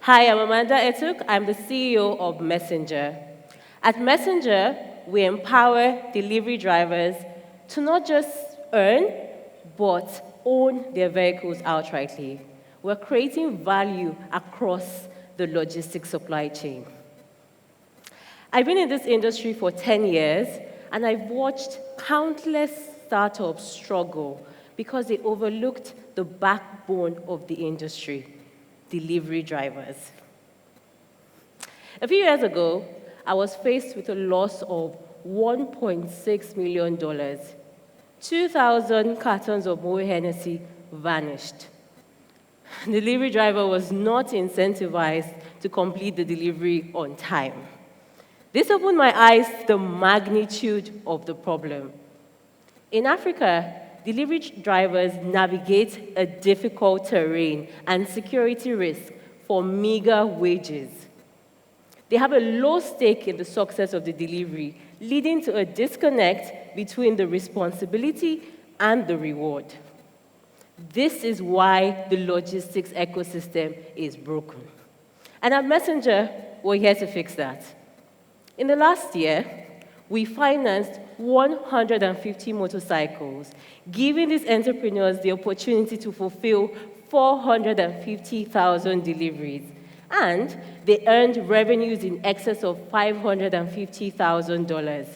Hi, I'm Amanda Etuk. I'm the CEO of Messenger. At Messenger, we empower delivery drivers to not just earn, but own their vehicles outrightly. We're creating value across the logistics supply chain. I've been in this industry for 10 years, and I've watched countless startups struggle because they overlooked the backbone of the industry, delivery drivers. A few years ago, I was faced with a loss of $1.6 million. 2,000 cartons of Moe Hennessy vanished. The delivery driver was not incentivized to complete the delivery on time. This opened my eyes to the magnitude of the problem. In Africa, delivery drivers navigate a difficult terrain and security risk for meager wages. They have a low stake in the success of the delivery, leading to a disconnect between the responsibility and the reward. This is why the logistics ecosystem is broken. And at Messenger, we're here to fix that. In the last year, we financed 150 motorcycles, giving these entrepreneurs the opportunity to fulfill 450,000 deliveries. And they earned revenues in excess of $550,000.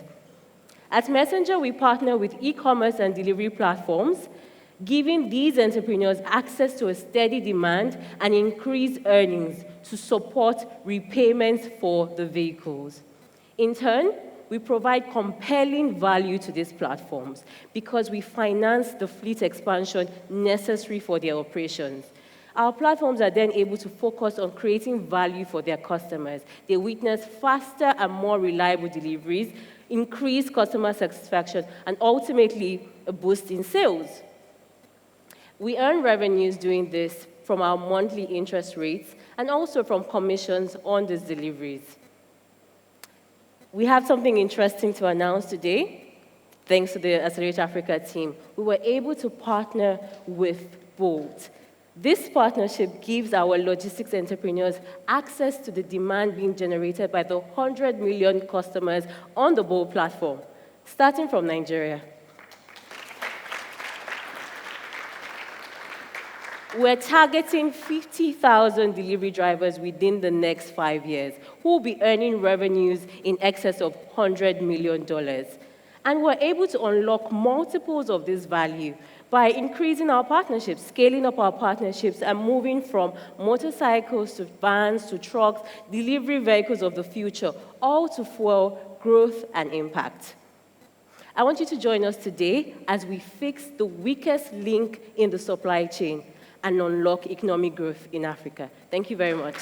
At Messenger, we partner with e-commerce and delivery platforms, giving these entrepreneurs access to a steady demand and increased earnings to support repayments for the vehicles. In turn, we provide compelling value to these platforms because we finance the fleet expansion necessary for their operations. Our platforms are then able to focus on creating value for their customers. They witness faster and more reliable deliveries, increased customer satisfaction, and ultimately a boost in sales. We earn revenues doing this from our monthly interest rates and also from commissions on these deliveries. We have something interesting to announce today. Thanks to the Accelerate Africa team, we were able to partner with Bolt. This partnership gives our logistics entrepreneurs access to the demand being generated by the 100 million customers on the Bolt platform, starting from Nigeria. We're targeting 50,000 delivery drivers within the next 5 years who will be earning revenues in excess of $100 million. And we're able to unlock multiples of this value by increasing our partnerships, scaling up our partnerships, and moving from motorcycles to vans to trucks, delivery vehicles of the future, all to fuel growth and impact. I want you to join us today as we fix the weakest link in the supply chain and unlock economic growth in Africa. Thank you very much.